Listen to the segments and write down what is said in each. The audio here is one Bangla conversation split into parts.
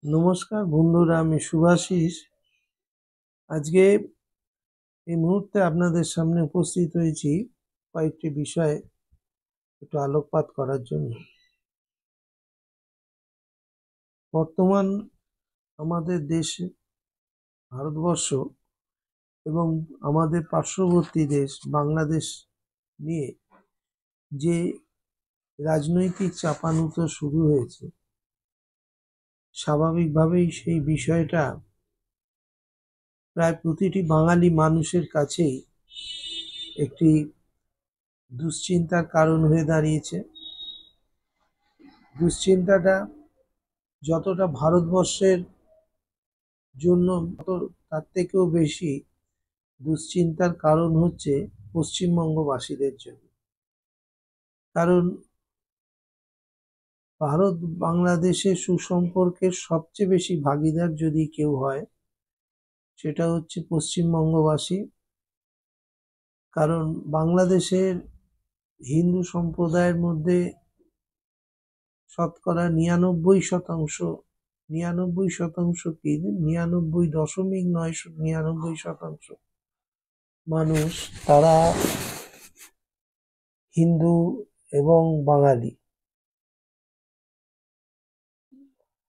নমস্কার বন্ধুরা, আমি শুভাশিস। আজকে এই মুহূর্তে আপনাদের সামনে উপস্থিত হয়েছি কয়েকটি বিষয়ে একটু আলোকপাত করার জন্য। বর্তমান আমাদের দেশ ভারতবর্ষ এবং আমাদের পার্শ্ববর্তী দেশ বাংলাদেশ নিয়ে যে রাজনৈতিক চাপানুতো শুরু হয়েছে, স্বাভাবিকভাবেই সেই বিষয়টা প্রায় প্রতিটি বাঙালি মানুষের কাছেই একটি দুশ্চিন্তার কারণ হয়ে দাঁড়িয়েছে। দুশ্চিন্তাটা যতটা ভারতবর্ষের জন্য, তার থেকেও বেশি দুশ্চিন্তার কারণ হচ্ছে পশ্চিমবঙ্গবাসীদের জন্য। কারণ ভারত বাংলাদেশের সুসম্পর্কের সবচেয়ে বেশি ভাগীদার যদি কেউ হয়, সেটা হচ্ছে পশ্চিমবঙ্গবাসী। কারণ বাংলাদেশের হিন্দু সম্প্রদায়ের মধ্যে শতকরা 99% কি 99.9999% মানুষ তারা হিন্দু এবং বাঙালি।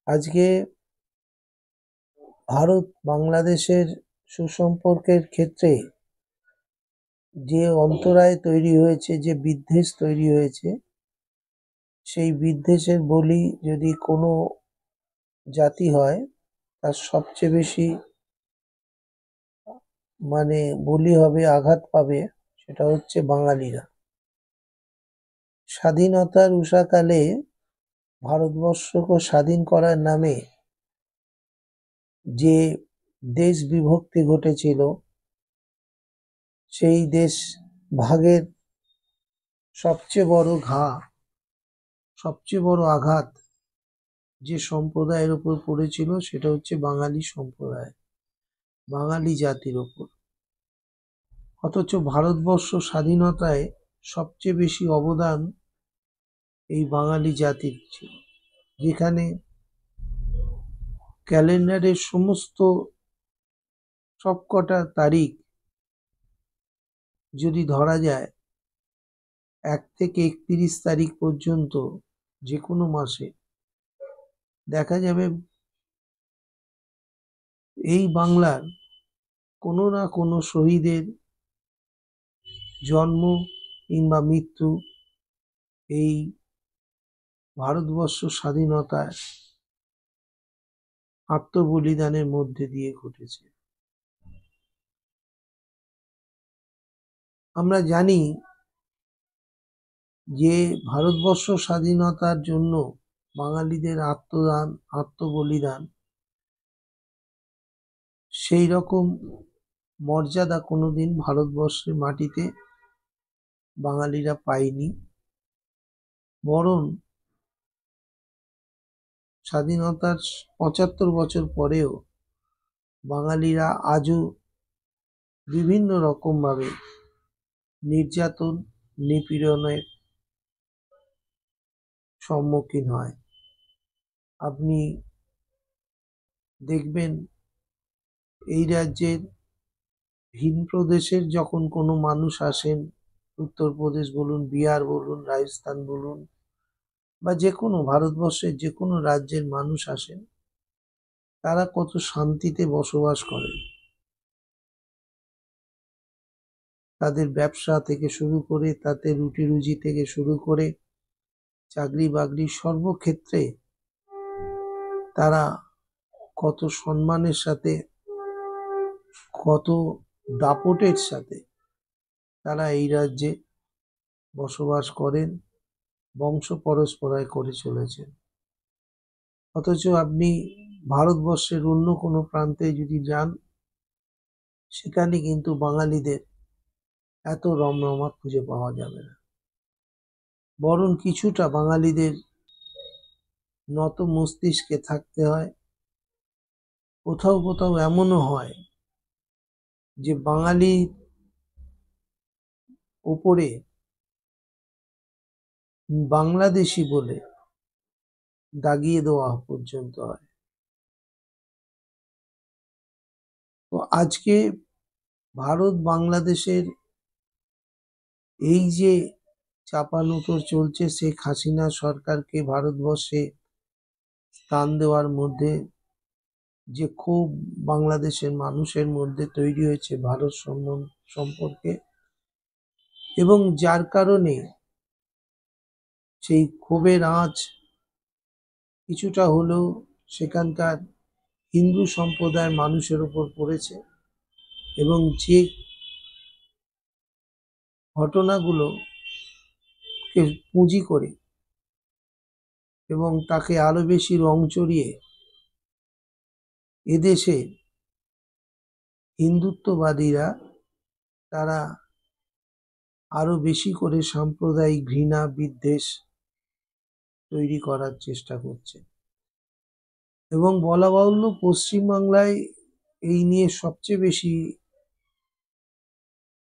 আজকে ভারত বাংলাদেশের সুসম্পর্কের ক্ষেত্রে যে অন্তরায় তৈরি হয়েছে, যে বিদ্বেষ তৈরি হয়েছে, সেই বিদ্বেষের বলি যদি কোনো জাতি হয়, তার সবচেয়ে বেশি বলি হবে, আঘাত পাবে, সেটা হচ্ছে বাঙালিরা। স্বাধীনতার উষাকালে ভারতবর্ষকে স্বাধীন করার নামে যে দেশ বিভক্তি ঘটেছিল, সেই দেশ ভাগের সবচেয়ে বড় আঘাত যে সম্প্রদায়ের উপর পড়েছিল, সেটা হচ্ছে বাঙালি সম্প্রদায়, বাঙালি জাতির ওপর। অথচ ভারতবর্ষ স্বাধীনতায় সবচেয়ে বেশি অবদান এই বাঙালি জাতির ছিল। যেখানে ক্যালেন্ডারের সমস্ত সবকটা তারিখ যদি ধরা যায়, 1 থেকে 31 তারিখ পর্যন্ত যে কোনো মাসে দেখা যাবে এই বাংলার কোনো না কোনো শহীদের জন্ম কিংবা মৃত্যু এই ভারতবর্ষ স্বাধীনতায় আত্মবলিদানের মধ্যে দিয়ে ঘটেছে। আমরা জানি যে ভারতবর্ষ স্বাধীনতার জন্য বাঙালিদের আত্মবলিদান, সেই রকম মর্যাদা কোনোদিন ভারতবর্ষের মাটিতে বাঙালিরা পায়নি। বরং স্বাধীনতার 75 বছর পরেও বাঙালিরা আজও বিভিন্ন রকম ভাবে নির্যাতন, নিপীড়নের সম্মুখীন হয়। আপনি দেখবেন এই রাজ্যের ভিন প্রদেশের যখন কোনো মানুষ আসেন, উত্তরপ্রদেশ বলুন, বিহার বলুন, রাজস্থান বলুন, বা যে কোনো ভারতবর্ষের যে কোনো রাজ্যের মানুষ আসেন, তারা কত শান্তিতে বসবাস করেন। তাদের ব্যবসা থেকে শুরু করে, তাদের রুটি রুজি থেকে শুরু করে, চাকরি বাকরি সর্বক্ষেত্রে তারা কত সম্মানের সাথে, কত দাপটের সাথে তারা এই রাজ্যে বসবাস করেন, বংশ পরম্পরায় করে চলেছেন। অথচ আপনি ভারতবর্ষের অন্য কোনো প্রান্তে যদি যান, সেখানে কিন্তু বাঙালিদের এত রমরমা খুঁজে পাওয়া যাবে না। বরং কিছুটা বাঙালিদের নত মস্তিষ্কে থাকতে হয়। কোথাও কোথাও এমনও হয় যে বাঙালির ওপরে বাংলাদেশি বলে দাগিয়ে দেওয়া পর্যন্ত হয়। তো আজকে ভারত বাংলাদেশের এই যে চাপানোতর চলছে, শেখ হাসিনা সরকারকে ভারতবর্ষে স্থান দেওয়ার মধ্যে যে ক্ষোভ বাংলাদেশের মানুষের মধ্যে তৈরি হয়েছে ভারত সম্পর্কে, এবং যার কারণে সেই ক্ষোভের আঁচ কিছুটা হলেও সেখানকার হিন্দু সম্প্রদায়ের মানুষের উপর পড়েছে, এবং যে ঘটনাগুলোকে পুঁজি করে এবং তাকে আরো বেশি রং চড়িয়ে এদেশে হিন্দুত্ববাদীরা তারা আরো বেশি করে সাম্প্রদায়িক ঘৃণা বিদ্বেষ তৈরি করার চেষ্টা করছে। এবং বলা বাহুল্য, পশ্চিমবাংলায় এই নিয়ে সবচেয়ে বেশি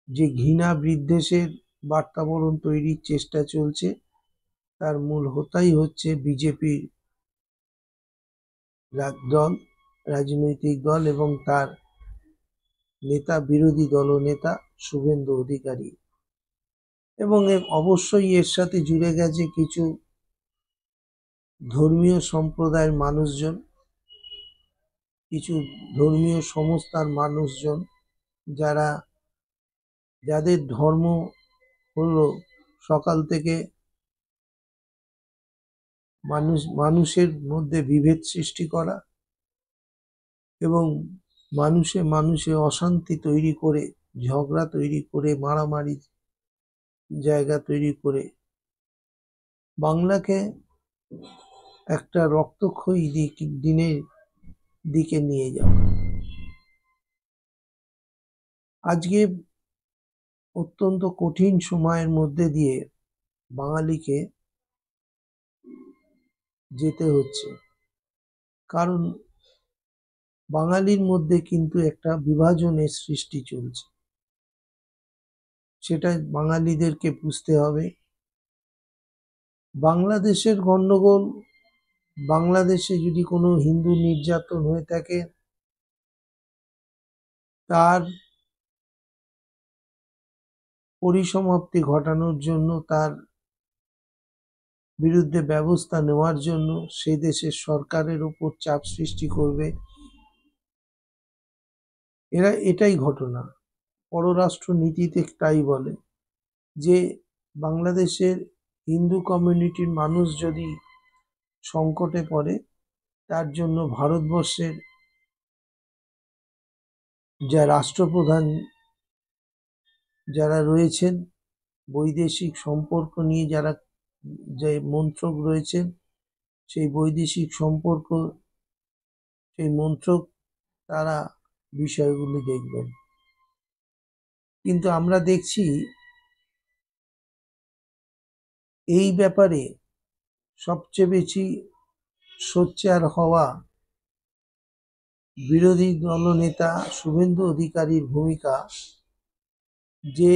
যে ঘৃণা বিদ্বেষের বাতাবরণ তৈরির চেষ্টা চলছে, তার মূল হোতাই হচ্ছে বিজেপি দল, রাজনৈতিক দল, এবং তার নেতা, বিরোধী দলনেতা শুভেন্দু অধিকারী। এবং অবশ্যই এর সাথে জুড়ে গেছে কিছু ধর্মীয় সম্প্রদায়ের মানুষজন, কিছু ধর্মীয় সংস্থার মানুষজন, যাদের ধর্ম হলো সকাল থেকে মানুষের মধ্যে বিভেদ সৃষ্টি করা এবং মানুষে মানুষে অশান্তি তৈরি করে, ঝগড়া তৈরি করে, মারামারি জায়গা তৈরি করে বাংলাকে একটা রক্তক্ষয়ী দিনের দিকে নিয়ে যাওয়া। আজকে অত্যন্ত কঠিন সময়ের মধ্যে দিয়ে বাঙালিকে যেতে হচ্ছে, কারণ বাঙালির মধ্যে কিন্তু একটা বিভাজনের সৃষ্টি চলছে। সেটা বাঙালিদেরকে বুঝতে হবে। বাংলাদেশের গন্ডগোল, বাংলাদেশে যদি কোনো হিন্দু নির্যাতন হয়ে থাকে, তার পরিসমাপ্তি ঘটানোর জন্য, তার বিরুদ্ধে ব্যবস্থা নেওয়ার জন্য সে দেশের সরকারের উপর চাপ সৃষ্টি করবে। এটাই ঘটনা। পররাষ্ট্র নীতিতে তাই বলে যে বাংলাদেশের হিন্দু কমিউনিটির মানুষ যদি সংকটে পড়ে, তার জন্য ভারতবর্ষের যা রাষ্ট্রপ্রধান যারা রয়েছেন, বৈদেশিক সম্পর্ক নিয়ে যারা যে মন্ত্রক রয়েছেন, সেই বৈদেশিক সম্পর্ক, সেই মন্ত্রক, তারা বিষয়গুলি দেখবেন। কিন্তু আমরা দেখছি এই ব্যাপারে সবচেয়ে বেশি সোচ্চার হওয়া বিরোধী দলনেতা শুভেন্দু অধিকারীর ভূমিকা, যে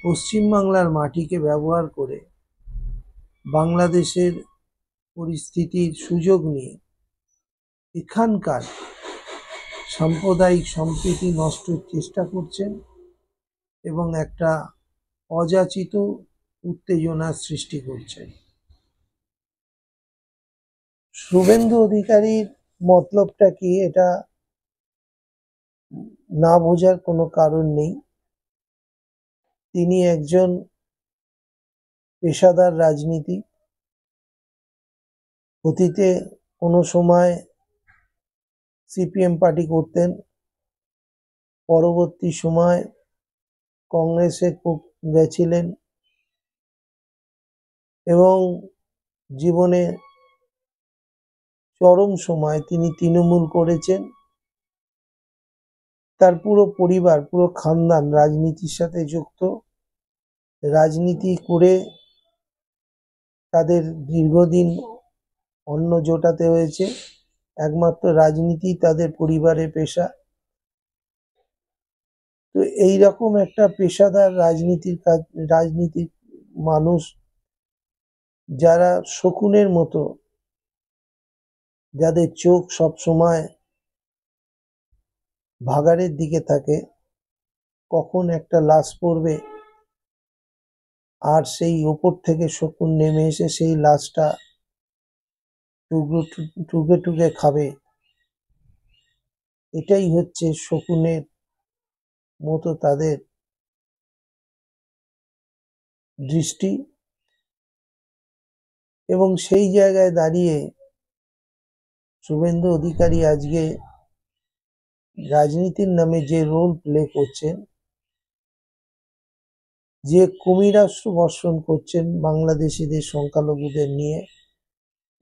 পশ্চিমবাংলার মাটিকে ব্যবহার করে বাংলাদেশের পরিস্থিতির সুযোগ নিয়ে এখানকার সাম্প্রদায়িক সম্প্রীতি নষ্টের চেষ্টা করছেন এবং একটা অযাচিত উত্তেজনার সৃষ্টি করছেন। শুভেন্দু অধিকারীর মতলবটা কি, এটা না বোঝার কোনো কারণ নেই। তিনি একজন পেশাদার রাজনীতিক। অতীতে কোনো সময় সিপিএম পার্টি করতেন, পরবর্তী সময় কংগ্রেসে গেছিলেন, এবং জীবনে চরম সময় তিনি তৃণমূল করেছেন। তার পুরো পরিবার, পুরো খানদান রাজনীতির সাথে যুক্ত। রাজনীতি করে তাদের দীর্ঘদিন অন্ন জোটাতে হয়েছে। একমাত্র রাজনীতি তাদের পরিবারের পেশা। তো এইরকম একটা পেশাদার রাজনীতিক মানুষ, যারা শকুনের মতো, যাদের চোখ সব সময় ভাগাড়ের দিকে থাকে, কখন একটা লাশ পড়বে আর সেই ওপর থেকে শকুন নেমে এসে সেই লাশটা টুকে টুকে খাবে। এটাই হচ্ছে শকুনের মতো তাদের দৃষ্টি। এবং সেই জায়গায় দাঁড়িয়ে শুভেন্দু অধিকারী আজকে রাজনীতির নামে যে রোল প্লে করছেন, যে কুমিরাস্ত্র বর্ষণ করছেন বাংলাদেশিদের, সংখ্যালঘুদের নিয়ে,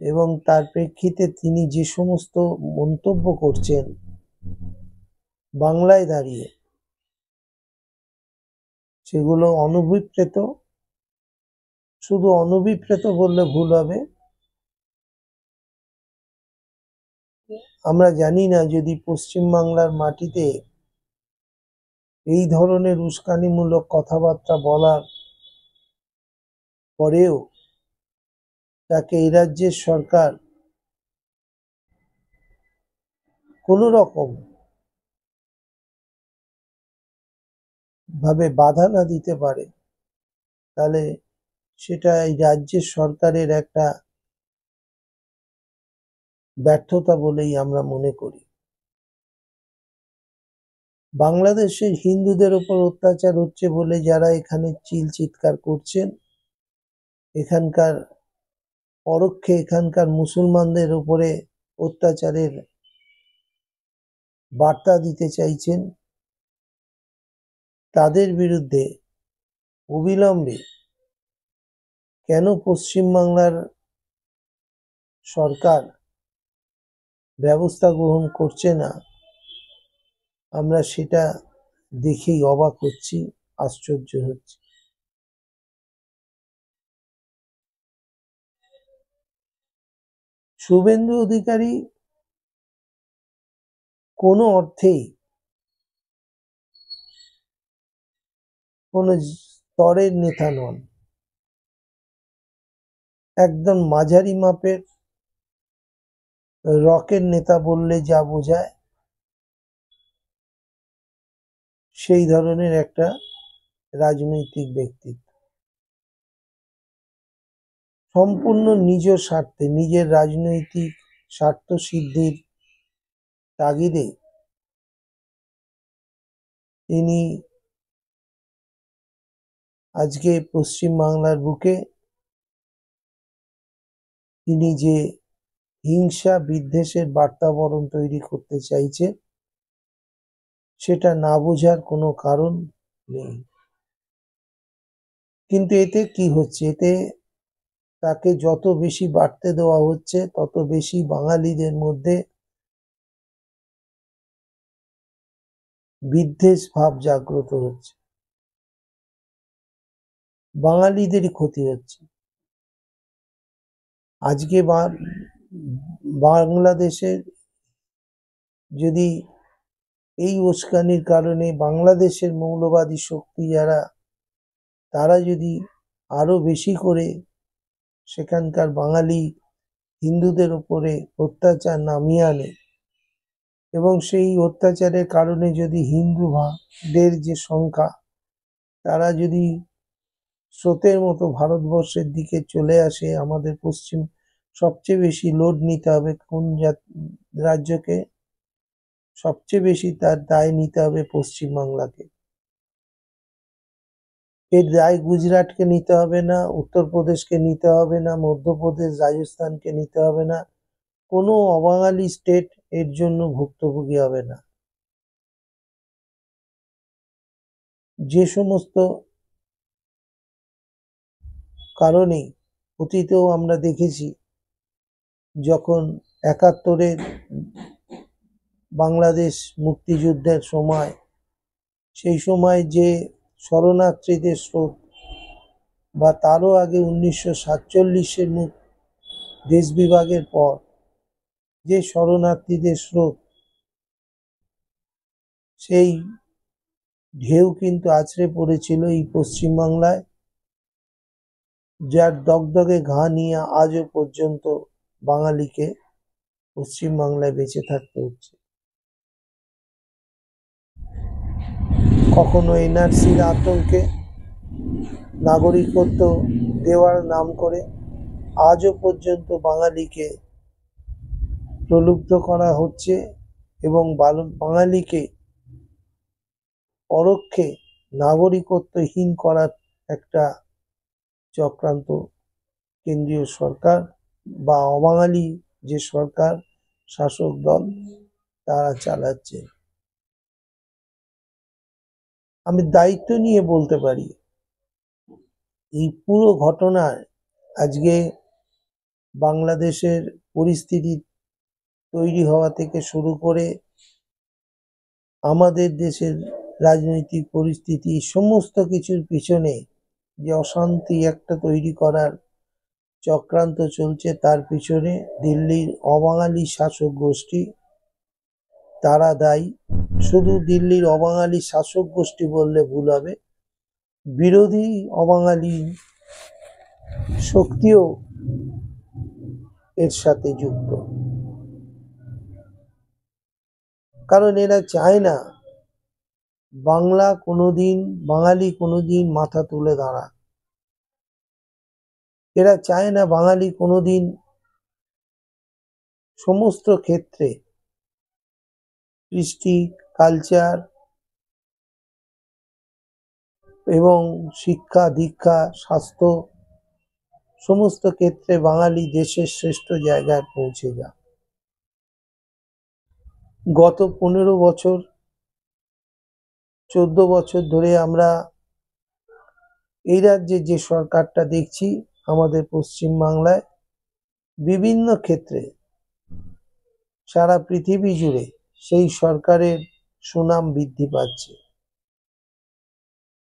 এবং তার প্রেক্ষিতে তিনি যে সমস্ত মন্তব্য করছেন বাংলায় দাঁড়িয়ে, সেগুলো অনভিপ্রেত। শুধু অনভিপ্রেত বললে ভুল হবে। আমরা জানি না যদি পশ্চিমবাংলার মাটিতে এই ধরনের উস্কানিমূলক কথাবার্তা বলার পরেও তাকে এই রাজ্যের সরকার কোনো রকম ভাবে বাধা না দিতে পারে, তাহলে সেটা এই রাজ্যের সরকারের একটা ব্যর্থতা বলেই আমরা মনে করি। বাংলাদেশের হিন্দুদের উপর অত্যাচার হচ্ছে বলে যারা এখানে চিৎকার করছেন, এখানকার পরোক্ষে এখানকার মুসলমানদের উপরে অত্যাচারের বার্তা দিতে চাইছেন, তাদের বিরুদ্ধে অবিলম্বে কেন পশ্চিমবাংলার সরকার ব্যবস্থা গ্রহণ করছে না, আমরা সেটা দেখেই অবাক হচ্ছি, আশ্চর্য হচ্ছি। শুভেন্দু অধিকারী কোনো অর্থেই কোনো স্তরের নেতা নন, একদম মাঝারি মাপের রকের নেতা বললে যা বোঝায় সেই ধরনের একটা রাজনৈতিক ব্যক্তিত্ব। সম্পূর্ণ নিজ স্বার্থে, নিজের রাজনৈতিক স্বার্থ সিদ্ধির তাগিদে তিনি আজকে পশ্চিমবাংলার বুকে তিনি যে হিংসা বিদ্বেষের বাতাবরণ তৈরি করতে চাইছে, সেটা না বোঝার কোনো কারণ নেই। কিন্তু এতে কি হচ্ছে? এতে তাকে যত বেশি বাড়তে দেওয়া হচ্ছে, তত বেশি বাঙালিদের মধ্যে বিদ্বেষ ভাব জাগ্রত হচ্ছে, বাঙালিদেরই ক্ষতি হচ্ছে। আজকে বাংলাদেশের যদি এই উস্কানির কারণে বাংলাদেশের মৌলবাদী শক্তি যারা, তারা যদি আরো বেশি করে সেখানকার বাঙালি হিন্দুদের উপরে অত্যাচার নামিয়ে আনে, এবং সেই অত্যাচারের কারণে যদি হিন্দুদের যে সংখ্যা, তারা যদি স্রোতের মতো ভারতবর্ষের দিকে চলে আসে, আমাদের সবচেয়ে বেশি লোড নিতে হবে কোন রাজ্যকে? সবচেয়ে বেশি তার দায় নিতে হবে পশ্চিমবাংলাকে। এর দায় গুজরাটকে নিতে হবে না, উত্তরপ্রদেশকে নিতে হবে না, মধ্যপ্রদেশ, রাজস্থানকে নিতে হবে না। কোনো অবাঙালি স্টেট এর জন্য ভুক্তভোগী হবে না। যে সমস্ত কারণে অতীতেও আমরা দেখেছি, যখন ৭১-এর বাংলাদেশ মুক্তিযুদ্ধের সময়, সেই সময় যে শরণার্থীদের স্রোত, বা তারও আগে ১৯৪৭-এর দেশ বিভাগের পর যে শরণার্থীদের স্রোত, সেই ঢেউ কিন্তু আছড়ে পড়েছিল এই পশ্চিমবাংলায়, যার দগদগে ঘা নিয়ে আজও পর্যন্ত বাঙালিকে পশ্চিমবাংলায় বেঁচে থাকতে হচ্ছে। কখনো এনআরসির আতঙ্কে, নাগরিকত্ব দেওয়ার নাম করে আজও পর্যন্ত বাঙালিকে প্রলুব্ধ করা হচ্ছে এবং বাঙালিকে পরোক্ষে নাগরিকত্বহীন করার একটা চক্রান্ত কেন্দ্রীয় সরকার বা অবাঙালি যে সরকার শাসক দল তারা চালাচ্ছে। আমি দায়িত্ব নিয়ে বলতে পারি এই পুরো ঘটনায় আজকে বাংলাদেশের পরিস্থিতি তৈরি হওয়া থেকে শুরু করে আমাদের দেশের রাজনৈতিক পরিস্থিতি সমস্ত কিছুর পিছনে যে অশান্তি একটা তৈরি করার চক্রান্ত চলছে, তার পিছনে দিল্লির অবাঙালি শাসক গোষ্ঠী তারা দায়ী। শুধু দিল্লির অবাঙালি শাসক গোষ্ঠী বললে ভুল হবে, বিরোধী অবাঙালি শক্তিও এর সাথে যুক্ত। কারণ এরা চায় না বাঙালি কোনোদিন মাথা তুলে দাঁড়াক। এরা চায় না বাঙালি কোনোদিন সমস্ত ক্ষেত্রে কৃষ্টি, কালচার এবং শিক্ষা দীক্ষা, স্বাস্থ্য সমস্ত ক্ষেত্রে বাঙালি দেশের শ্রেষ্ঠ জায়গায় পৌঁছে যাক। গত 15 বছর 14 বছর ধরে আমরা এই রাজ্যে যে সরকারটা দেখছি, আমাদের পশ্চিমবাংলায় বিভিন্ন ক্ষেত্রে সারা পৃথিবী জুড়ে সেই সরকারের সুনাম বৃদ্ধি পাচ্ছে।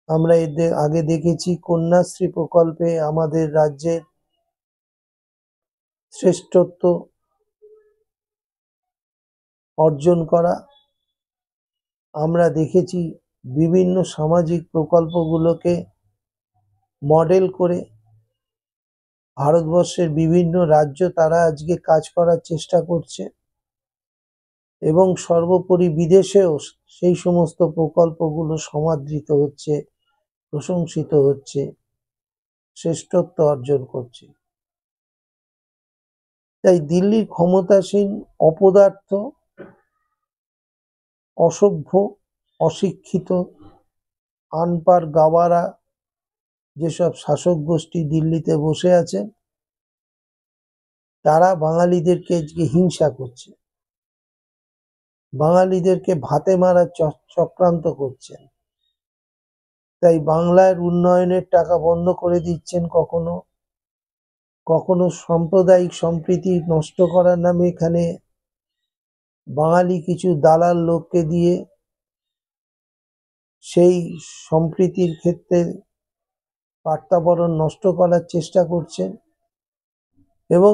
আমরা এদের আগে দেখেছি কন্যাশ্রী প্রকল্পে আমাদের রাজ্যের শ্রেষ্ঠত্ব অর্জন করা। আমরা দেখেছি বিভিন্ন সামাজিক প্রকল্পগুলোকে মডেল করে ভারতবর্ষের বিভিন্ন রাজ্য তারা আজকে কাজ করার চেষ্টা করছে এবং সর্বোপরি বিদেশেও সেই সমস্ত প্রকল্পগুলো সমাদৃত হচ্ছে, প্রশংসিত হচ্ছে, শ্রেষ্ঠত্ব অর্জন করছে। তাই দিল্লির ক্ষমতাসীন অপদার্থ, অসভ্য, অশিক্ষিত, আনপাড় গাওয়ারা যেসব শাসক গোষ্ঠী দিল্লিতে বসে আছেন, তারা বাঙালিদেরকে আজকে হিংসা করছে, বাঙালিদেরকে ভাতে মারার চক্রান্ত করছেন। তাই বাংলার উন্নয়নের টাকা বন্ধ করে দিচ্ছেন, কখনো কখনো সাম্প্রদায়িক সম্প্রীতি নষ্ট করার নামে এখানে বাঙালি কিছু দালাল লোককে দিয়ে সেই সম্প্রীতির ক্ষেত্রে বাতাবরণ নষ্ট করার চেষ্টা করছেন এবং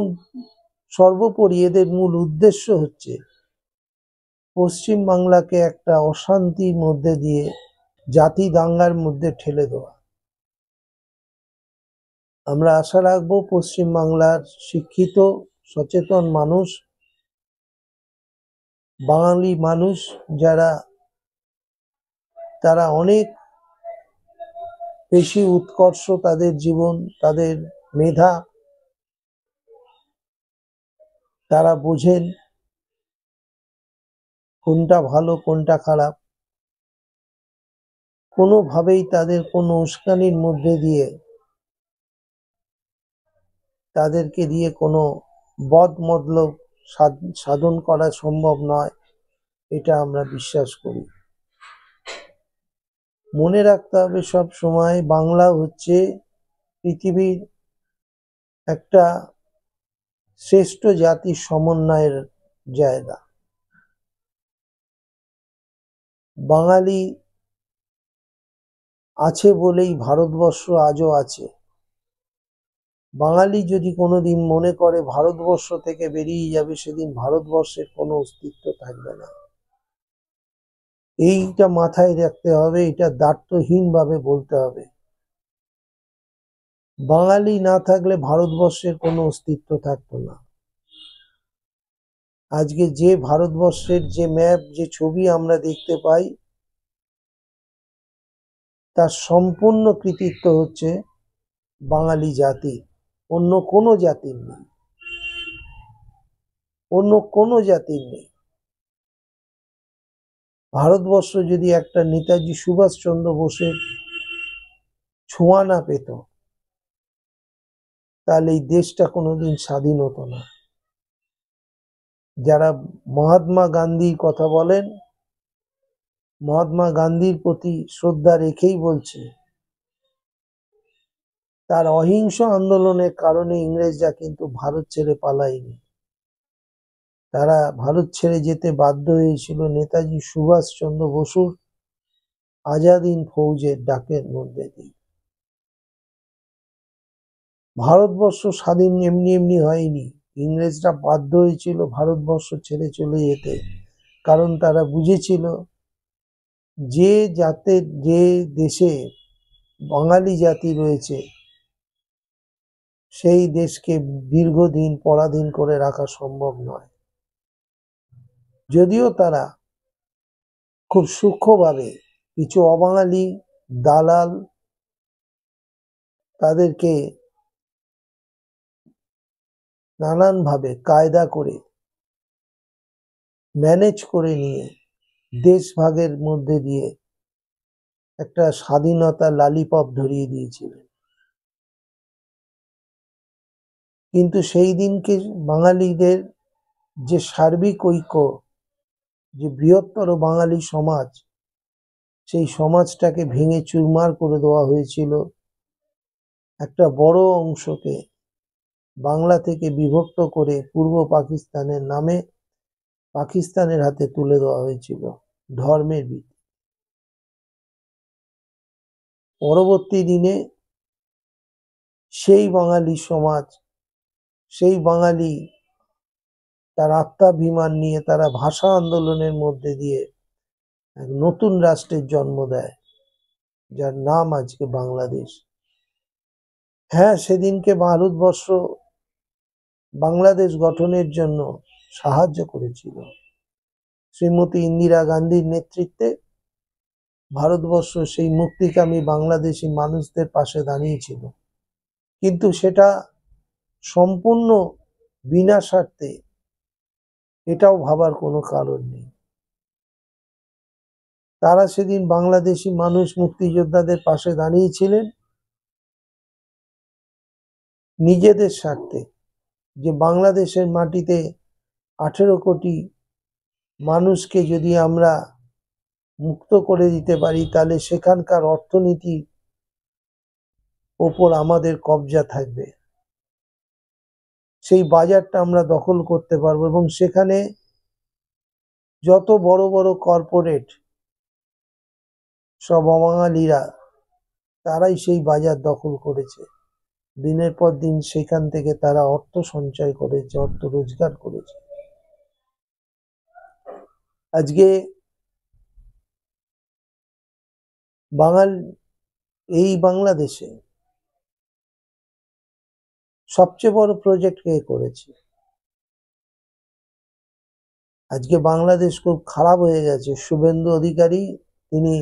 সর্বোপরি এদের মূল উদ্দেশ্য হচ্ছে পশ্চিম বাংলাকে একটা অশান্তির মধ্যে দিয়ে জাতি দাঙ্গার মধ্যে ঠেলে দেওয়া। আমরা আশা রাখবো পশ্চিম বাংলার শিক্ষিত সচেতন মানুষ, বাঙালি মানুষ যারা, তারা অনেক বেশি উৎকর্ষ, তাদের জীবন, তাদের মেধা, তারা বোঝেন কোনটা ভালো কোনটা খারাপ। কোনোভাবেই তাদের কোনো উস্কানির মধ্যে দিয়ে তাদেরকে দিয়ে কোনো বদ মতলব সাধন করা সম্ভব নয়, এটা আমরা বিশ্বাস করি। মনে রাখতে হবে সব সময় বাংলা হচ্ছে পৃথিবীর একটা শ্রেষ্ঠ জাতির সমন্বয়ের জায়গা। বাঙালি আছে বলেই ভারতবর্ষ আজও আছে। বাঙালি যদি কোনোদিন মনে করে ভারতবর্ষ থেকে বেরিয়ে যাবে, সেদিন ভারতবর্ষের কোনো অস্তিত্ব থাকবে না। এইটা মাথায় রাখতে হবে, এটা দায়িত্বহীন ভাবে বলতে হবে। বাঙালি না থাকলে ভারতবর্ষের কোনো অস্তিত্ব থাকতো না। আজকে যে ভারতবর্ষের যে ম্যাপ, যে ছবি আমরা দেখতে পাই, তার সম্পূর্ণ কৃতিত্ব হচ্ছে বাঙালি জাতি, অন্য কোনো জাতির নেই, অন্য কোনো জাতির নেই। ভারতবর্ষ যদি একটা নেতাজি সুভাষচন্দ্র বোসের ছোঁয়া না পেত, তাহলে এই দেশটা কোনোদিন স্বাধীন হতো না। যারা মহাত্মা গান্ধীর কথা বলেন, মহাত্মা গান্ধীর প্রতি শ্রদ্ধা রেখেই বলছে, তার অহিংস আন্দোলনের কারণে ইংরেজরা কিন্তু ভারত ছেড়ে পালায়নি। তারা ভারত ছেড়ে যেতে বাধ্য হয়েছিল নেতাজি সুভাষচন্দ্র বসুর আজাদ হিন্দ ফৌজের ডাকের মধ্যে দিয়ে। ভারতবর্ষ স্বাধীন এমনি এমনি হয়নি। ইংরেজরা বাধ্য হয়েছিল ভারতবর্ষ ছেড়ে চলে যেতে, কারণ তারা বুঝেছিল যে জাতের, যে দেশে বাঙালি জাতি রয়েছে, সেই দেশকে দীর্ঘদিন পরাধীন করে রাখা সম্ভব নয়। যদিও তারা খুব সূক্ষ্মভাবে কিছু অবাঙালি দালাল তাদেরকে নানানভাবে কায়দা করে ম্যানেজ করে নিয়ে দেশ ভাগের মধ্যে দিয়ে একটা স্বাধীনতা লালিপপ ধরিয়ে দিয়েছিলেন। কিন্তু সেই দিনকে বাঙালিদের যে সার্বিক ঐক্য, যে বৃহত্তর বাঙালি সমাজ, সেই সমাজটাকে ভেঙে চুরমার করে দেওয়া হয়েছিল। একটা বড় অংশকে বাংলা থেকে বিভক্ত করে পূর্ব পাকিস্তানের নামে পাকিস্তানের হাতে তুলে দেওয়া হয়েছিল ধর্মের ভিত্তিতে। পরবর্তী দিনে সেই বাঙালি সমাজ, সেই বাঙালি তার আত্মাভিমান নিয়ে তারা ভাষা আন্দোলনের মধ্যে দিয়ে এক নতুন রাষ্ট্রের জন্ম দেয়, যার নাম আজকে বাংলাদেশ। হ্যাঁ, সেদিনকে ভারতবর্ষ বাংলাদেশ গঠনের জন্য সাহায্য করেছিল। শ্রীমতী ইন্দিরা গান্ধীর নেতৃত্বে ভারতবর্ষ সেই মুক্তিকামী বাংলাদেশি মানুষদের পাশে দাঁড়িয়েছিল, কিন্তু সেটা সম্পূর্ণ বিনা স্বার্থে, এটাও ভাবার কোনো কারণ নেই। তারা সেদিন বাংলাদেশি মানুষ মুক্তিযোদ্ধাদের পাশে দাঁড়িয়েছিলেন নিজেদের স্বার্থে, যে বাংলাদেশের মাটিতে 18 কোটি মানুষকে যদি আমরা মুক্ত করে দিতে পারি, তাহলে সেখানকার অর্থনীতির ওপর আমাদের কবজা থাকবে, সেই বাজারটা আমরা দখল করতে পারবো, এবং সেখানে যত বড় বড় কর্পোরেট সব অবাঙালিরা, তারাই সেই বাজার দখল করেছে। দিনের পর দিন সেখান থেকে তারা অর্থ সঞ্চয় করেছে, অর্থ রোজগার করেছে। আজকে বাঙাল এই বাংলাদেশে সবচেয়ে বড় প্রজেক্ট কে করেছে? আজকে বাংলাদেশ খুব খারাপ হয়ে গেছে। শুভেন্দু অধিকারী তিনি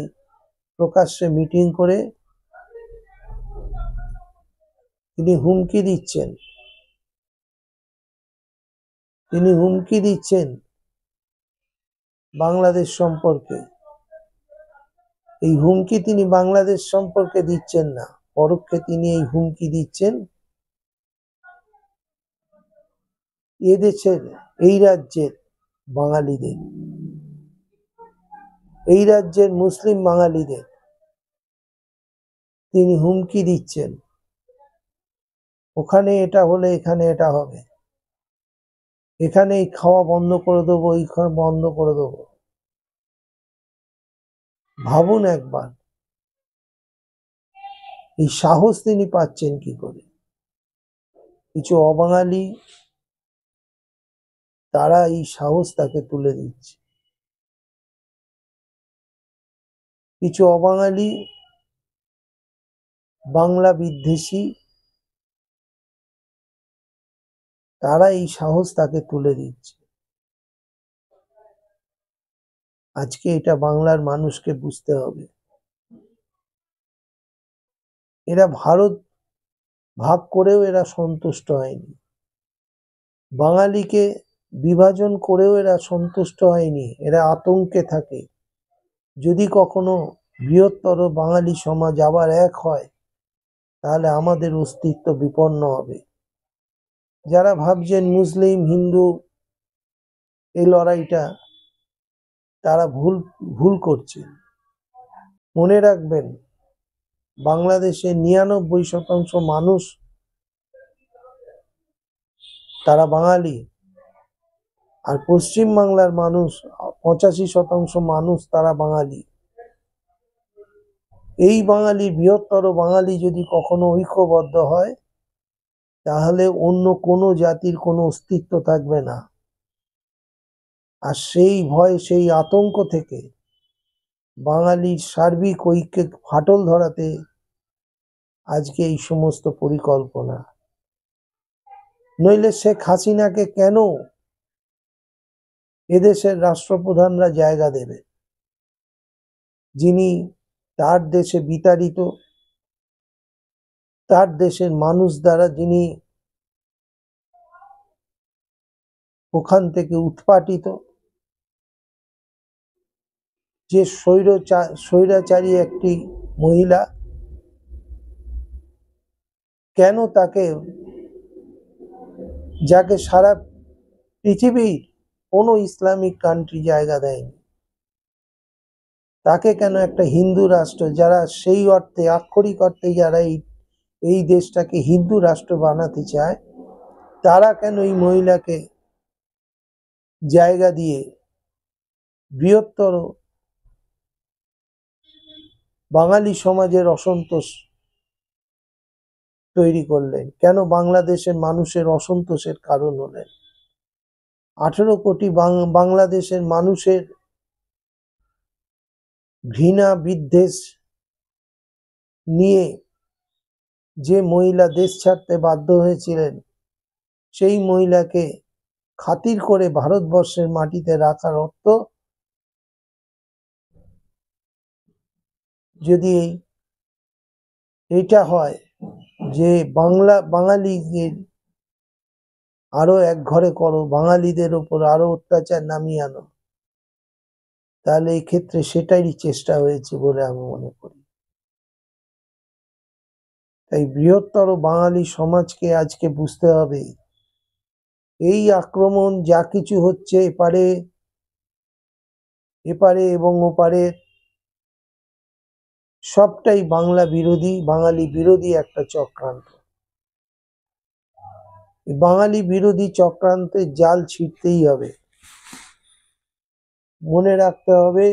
প্রকাশ্যে মিটিং করে তিনি হুমকি দিচ্ছেন, বাংলাদেশ সম্পর্কে। এই হুমকি তিনি বাংলাদেশ সম্পর্কে দিচ্ছেন না, পরোক্ষে তিনি এই হুমকি দিচ্ছেন এদেশের, এই রাজ্যের বাঙালিদের, এই রাজ্যের মুসলিম বাঙালিদের তিনি হুমকি দিচ্ছেন, ওখানে এটা হলে এখানে এটা হবে, এখানে এই খাওয়া বন্ধ করে দেবো, এই খাওয়া বন্ধ করে দেবো। ভাবুন একবার, এই সাহস তিনি পাচ্ছেন কি করে? কিছু অবাঙালি তারা এই সাহস তাকে তুলে দিচ্ছে। কিছু অবাঙালি বাংলা বিদ্বেষী তারা এই সাহস তাকে তুলে দিচ্ছে। আজকে এটা বাংলার মানুষকে বুঝতে হবে। এরা ভারত ভাগ করেও এরা সন্তুষ্ট হয়নি, বাঙালিকে বিভাজন করেও এরা সন্তুষ্ট হয়নি। এরা আতঙ্কে থাকে, যদি কখনো বৃহত্তর বাঙালি সমাজ আবার এক হয় তাহলে আমাদের অস্তিত্ব বিপন্ন হবে। যারা ভাবছেন মুসলিম হিন্দু এই লড়াইটা, তারা ভুল করছেন। মনে রাখবেন, বাংলাদেশে ৯৯% মানুষ তারা বাঙালি, আর পশ্চিম বাংলার মানুষ ৮৫% মানুষ তারা বাঙালি। এই বাঙালি, বৃহত্তর বাঙালি যদি কখনো ঐক্যবদ্ধ হয় তাহলে অন্য কোনো জাতির কোনো অস্তিত্ব থাকবে না। আর সেই ভয়, সেই আতঙ্ক থেকে বাঙালির সার্বিক ঐক্যে ফাটল ধরাতে আজকে এই সমস্ত পরিকল্পনা। নইলে শেখ হাসিনাকে কেন এদেশের রাষ্ট্রপ্রধানরা জায়গা দেবে, যিনি তার দেশে বিতাড়িত, তার দেশের মানুষ দ্বারা যিনি ওখান থেকে উৎপাটিত, যে স্বৈরাচারী একটি মহিলা, কেন তাকে, যাকে সারা পৃথিবীর কোনো ইসলামিক কান্ট্রি জায়গা দেয়নি, তাকে কেন একটা হিন্দু রাষ্ট্র, যারা সেই অর্থে, আক্ষরিক অর্থে যারা এই দেশটাকে হিন্দু রাষ্ট্র বানাতে চায়, তারা কেন এই মহিলাকে জায়গা দিয়ে বৃহত্তর বাঙালি সমাজের অসন্তোষ তৈরি করলেন? কেন বাংলাদেশের মানুষের অসন্তোষের কারণ হলেন? 18 কোটি বাংলাদেশের মানুষের ঘৃণা বিদ্বেষ নিয়ে যে মহিলা দেশ ছাড়তে বাধ্য হয়েছিলেন, সেই মহিলাকে খাতির করে ভারতবর্ষের মাটিতে রাখার অর্থ, যদি এটা হয় যে বাঙালিদের আরো এক ঘরে করো, বাঙালিদের উপর আরো অত্যাচার নামিয়ে আনো, তাহলে এই ক্ষেত্রে সেটারই চেষ্টা হয়েছে বলে আমি মনে করি। তাই বৃহত্তর বাঙালি সমাজকে আজকে বুঝতে হবে, এই আক্রমণ যা কিছু হচ্ছে এপারে এবং ওপারে, সবটাই বাংলা বিরোধী, বাঙালি বিরোধী একটা চক্রান্ত। বাঙালি বিরোধী চক্রান্তের জাল ছিঁড়তেই হবে। মনে রাখতে হবে,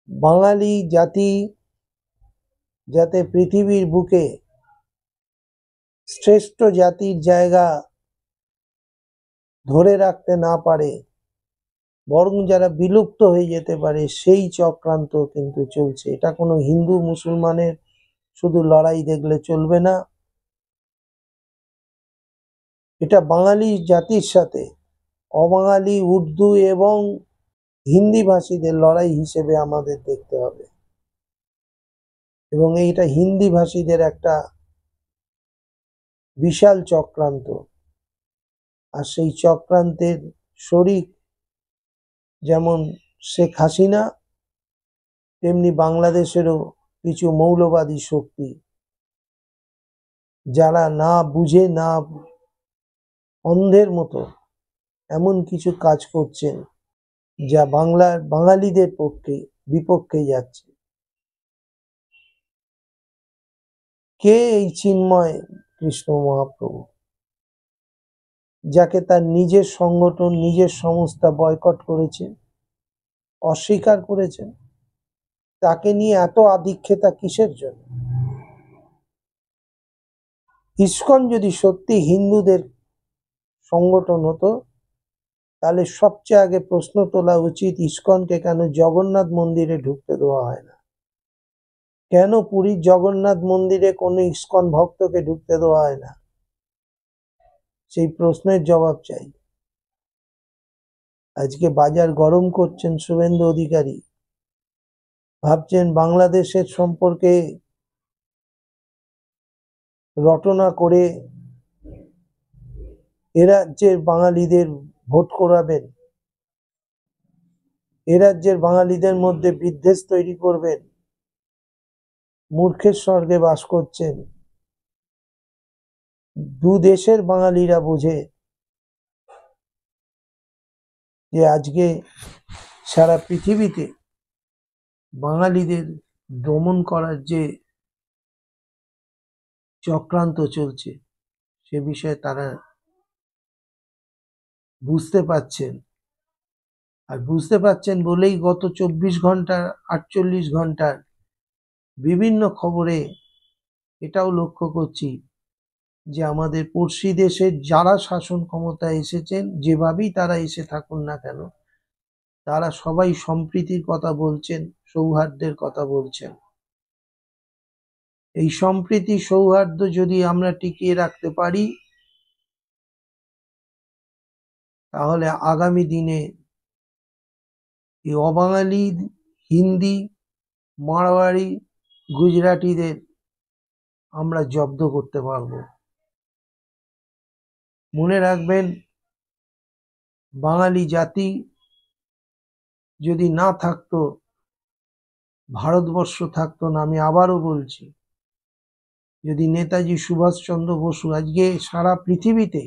বাঙালি জাতি যাতে পৃথিবীর বুকে শ্রেষ্ঠ জাতির জায়গা ধরে রাখতে না পারে, বরং যারা বিলুপ্ত হয়ে যেতে পারে, সেই চক্রান্ত কিন্তু চলছে। এটা কোনো হিন্দু মুসলমানের শুধু লড়াই দেখলে চলবে না, এটা বাঙালি জাতির সাথে অবাঙালি, উর্দু এবং হিন্দি ভাষীদের লড়াই হিসেবে আমাদের দেখতে হবে। এবং এইটা হিন্দি ভাষীদের একটা বিশাল চক্রান্ত, আর সেই চক্রান্তের শরিক যেমন শেখ হাসিনা, তেমনি বাংলাদেশেরও কিছু মৌলবাদী শক্তি, যারা না বুঝে, না অন্ধের মতো এমন কিছু কাজ করছেন যা বাঙালিদের বিপক্ষে যাচ্ছে। কে এই চিন্ময় কৃষ্ণ মহাপ্রভু, যাকে তার নিজের সংগঠন, নিজের সংস্থা বয়কট করেছেন, অস্বীকার করেছেন? তাকে নিয়ে এত আদিক্ষেতা কিসের জন্য? ইসকন যদি সত্যি হিন্দুদের সংগঠন হতো, তাহলে সবচেয়ে আগে প্রশ্ন তোলা উচিত, ইসকনকে কেন জগন্নাথ মন্দিরে ঢুকতে দেওয়া হয় না? কেন পুরীর জগন্নাথ মন্দিরে কোনো ইসকন ভক্তকে ঢুকতে দেওয়া হয় না? সেই প্রশ্নের জবাব চাই। আজকে বাজার গরম করছেন শুভেন্দু অধিকারী, ভাবছেন বাংলাদেশের সম্পর্কে রটনা করে এ রাজ্যের বাঙালিদের ভোট করাবেন, এ রাজ্যের বাঙালিদের মধ্যে বিদ্বেষ তৈরি করবেন। মূর্খের স্বর্গে বাস করছেন। দু দেশের বাঙালিরা বোঝে যে আজকে সারা পৃথিবীতে বাঙালিদের দমন করার যে চক্রান্ত চলছে সে বিষয়ে তারা বুঝতে পারছেন। আর বুঝতে পারছেন বলেই গত 24 ঘন্টার 48 ঘন্টার বিভিন্ন খবরে এটাও লক্ষ্য করছি যে আমাদের পড়শি দেশের যারা শাসন ক্ষমতায় এসেছেন, যেভাবেই তারা এসে থাকুন না কেন, তারা সবাই সম্প্রীতির কথা বলছেন, সৌহার্দ্যের কথা বলছেন। এই সম্প্রীতি সৌহার্দ্য যদি আমরা টিকিয়ে রাখতে পারি, তাহলে আগামী দিনে এই অবাঙালি, হিন্দি, মারওয়াড়ি, গুজরাটিদের আমরা জব্দ করতে পারবো। মনে রাখবেন, বাঙালি জাতি যদি না থাকতো, ভারতবর্ষ থাকতো না। আমি আবারও বলছি, যদি নেতাজি সুভাষচন্দ্র বসু আজকে সারা পৃথিবীতে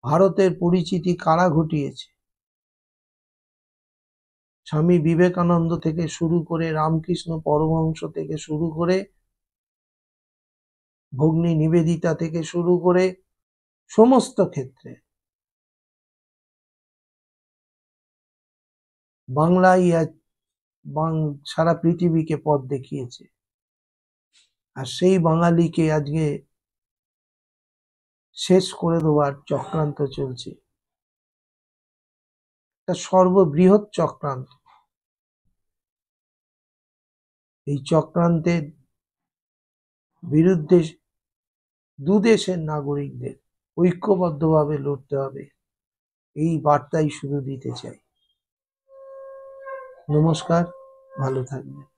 ভারতের পরিচিতি কারা ঘটিয়েছে, স্বামী বিবেকানন্দ থেকে শুরু করে, রামকৃষ্ণ পরমহংস থেকে শুরু করে, ভগ্নী নিবেদিতা থেকে শুরু করে, সমস্ত ক্ষেত্রে বাংলাই সারা পৃথিবীকে পথ দেখিয়েছে। আর সেই বাঙালিকে আজকে শেষ করে দেওয়ার চক্রান্ত চলছে, একটা সর্ববৃহৎ চক্রান্ত। এই চক্রান্তের বিরুদ্ধে দু দেশের নাগরিকদের ঐক্যবদ্ধভাবে লড়তে হবে, এই বার্তাই শুধু দিতে চাই। নমস্কার, ভালো থাকবেন।